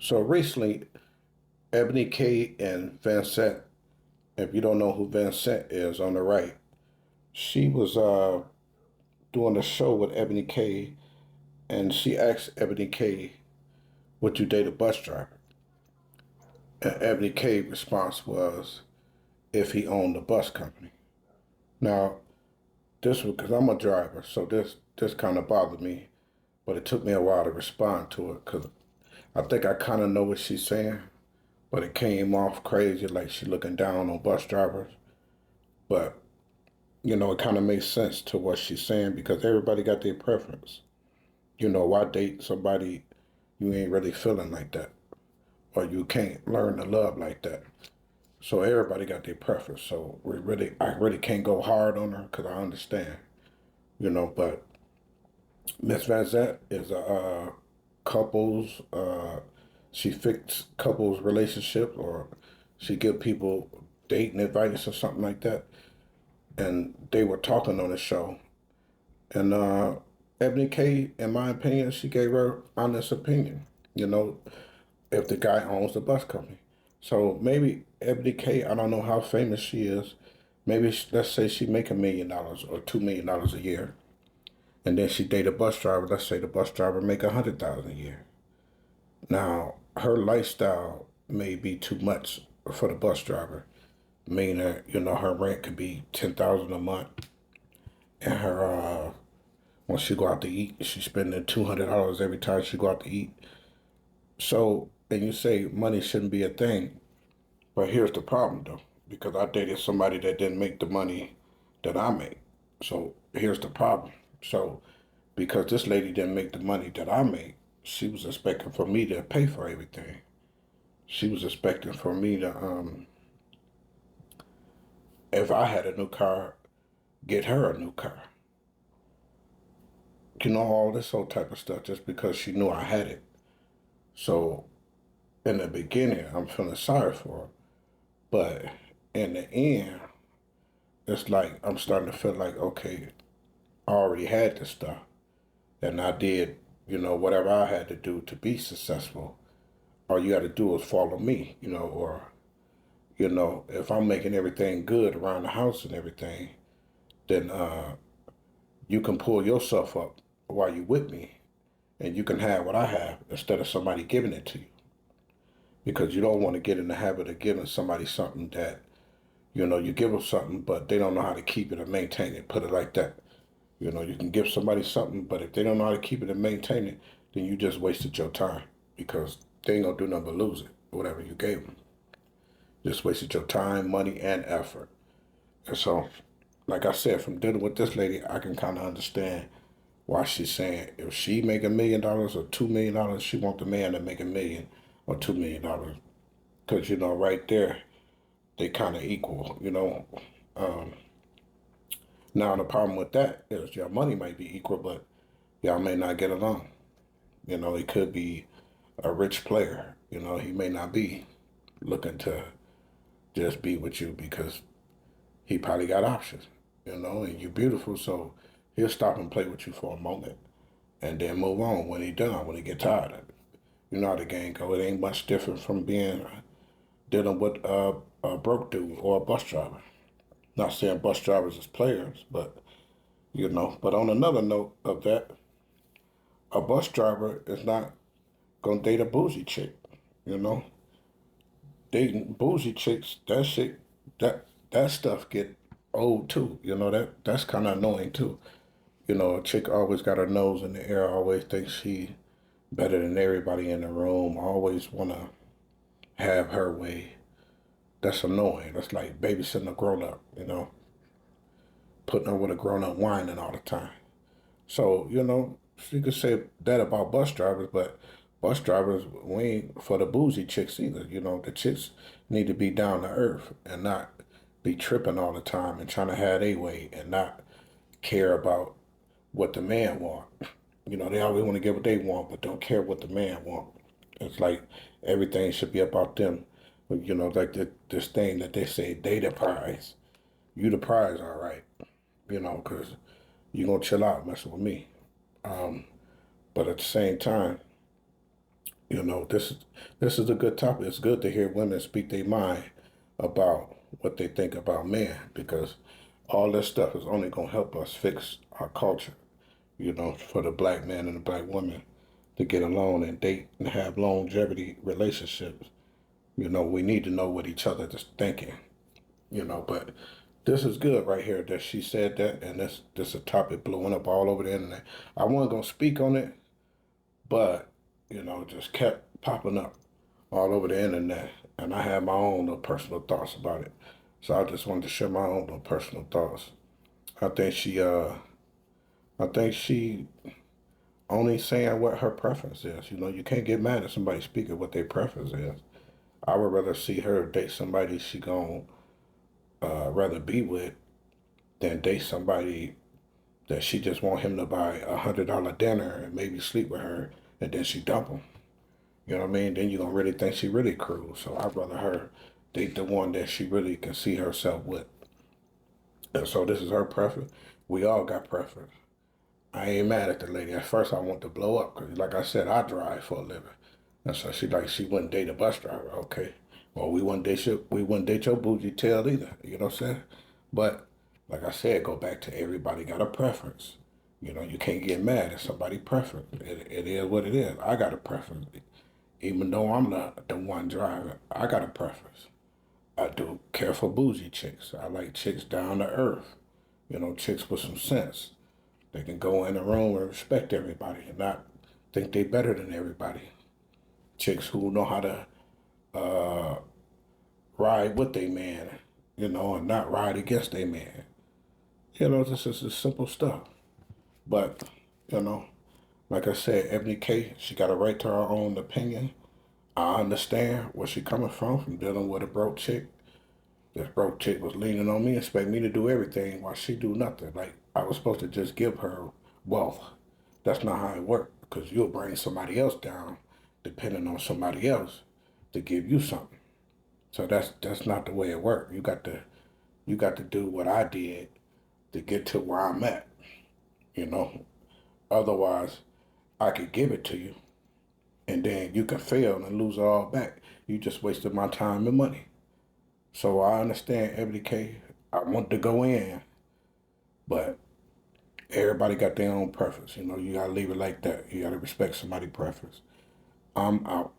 So recently, Ebony K and Vincent, if you don't know who Vincent is on the right, she was doing a show with Ebony K and she asked Ebony K, would you date a bus driver? And Ebony K response was, if he owned a bus company. Now, this was because I'm a driver, so this kind of bothered me, but it took me a while to respond to it because I think I kind of know what she's saying, but it came off crazy like she looking down on bus drivers. But it kind of makes sense to what she's saying because everybody got their preference. Why date somebody you ain't really feeling like that, or you can't learn to love like that? So everybody got their preference. So I really can't go hard on her because I understand, But Miss Van Zant is a couples. She fix couples relationship, or she give people dating advice or something like that. And they were talking on the show, and Ebony K, in my opinion, she gave her honest opinion. You know, if the guy owns the bus company, so maybe Ebony K, I don't know how famous she is. Maybe let's say she make $1 million or $2 million a year, and then she date a bus driver. Let's say the bus driver make 100,000 a year. Now her lifestyle may be too much for the bus driver, meaning her rent could be 10,000 a month, and her when she go out to eat, she's spending $200 every time she go out to eat. So, and you say money shouldn't be a thing, but here's the problem though, because I dated somebody that didn't make the money that I make. So here's the problem. So because this lady didn't make the money that I make, she was expecting for me to pay for everything. She was expecting for me to, if I had a new car, get her a new car. All this whole type of stuff just because she knew I had it. So in the beginning, I'm feeling sorry for her. But in the end, it's like I'm starting to feel like, okay, I already had this stuff. And I did, whatever I had to do to be successful. All you got to do is follow me, or, if I'm making everything good around the house and everything, then you can pull yourself up while you with me and you can have what I have instead of somebody giving it to you. Because you don't want to get in the habit of giving somebody something that, you give them something, but they don't know how to keep it or maintain it, put it like that. You can give somebody something, but if they don't know how to keep it and maintain it, then you just wasted your time because they ain't gonna do nothing but lose it, whatever you gave them. Just wasted your time, money, and effort. And so, like I said, from dealing with this lady, I can kind of understand why she's saying if she make $1 million or $2 million, she want the man to make 1 million or $2 million. Because, right there, they kind of equal, Um, Now, the problem with that is your money might be equal, but y'all may not get along. He could be a rich player. He may not be looking to just be with you because he probably got options, and you're beautiful, so he'll stop and play with you for a moment and then move on when he done, when he get tired of it. You know how the game go. It ain't much different from dealing with a broke dude or a bus driver. Not saying bus drivers is players, but But on another note of that, a bus driver is not gonna date a bougie chick. You know, dating bougie chicks, that stuff get old too. That's kind of annoying too. A chick always got her nose in the air, always thinks she better than everybody in the room, always wanna have her way. That's annoying. That's like babysitting a grown up. Putting her with a grown up whining all the time. So, you could say that about bus drivers, but bus drivers, we ain't for the bougie chicks either. The chicks need to be down to earth and not be tripping all the time and trying to have their way and not care about what the man want. They always want to get what they want, but don't care what the man want. It's like everything should be about them. Like this thing that they say, they the prize. You the prize, all right. Because you going to chill out messing with me. But at the same time, You know, this is a good topic. It's good to hear women speak their mind about what they think about men because all this stuff is only gonna help us fix our culture. You know, for the black man and the black woman to get along and date and have longevity relationships. You know, we need to know what each other is thinking. You know, but this is good right here that she said that, and this is a topic blowing up all over the internet. I wasn't gonna speak on it, but you know, just kept popping up all over the internet, and I had my own little personal thoughts about it. So I just wanted to share my own little personal thoughts. I think she, uh, I think she only saying what her preference is. You know, you can't get mad at somebody speaking what their preference is. I would rather see her date somebody she gon' rather be with than date somebody that she just want him to buy $100 dinner and maybe sleep with her and then she dump him. You know what I mean? Then you're gonna really think she really cruel. So I'd rather her date the one that she really can see herself with. And so this is her preference. We all got preference. I ain't mad at the lady. At first I want to blow up because like I said, I drive for a living. And so she wouldn't date a bus driver. Okay. Well, we wouldn't date your bougie tail either. You know what I'm saying? But like I said, go back to everybody got a preference. You know, you can't get mad at somebody's preference. It is what it is. I got a preference. Even though I'm not the one driving, I got a preference. I do care for bougie chicks. I like chicks down to earth. You know, chicks with some sense. They can go in the room and respect everybody and not think they better than everybody. Chicks who know how to ride with their man, you know, and not ride against their man. You know, this is just simple stuff. But, you know, like I said, Ebony K, she got a right to her own opinion. I understand where she coming from dealing with a broke chick. This broke chick was leaning on me, expect me to do everything while she do nothing. Like I was supposed to just give her wealth. That's not how it works because you'll bring somebody else down depending on somebody else to give you something. So that's not the way it works. You got to do what I did to get to where I'm at, you know. Otherwise, I could give it to you and then you can fail and lose it all back. You just wasted my time and money. So I understand Ebony K. I want to go in, but everybody got their own preference. You know, you gotta leave it like that. You gotta respect somebody's preference. I'm out.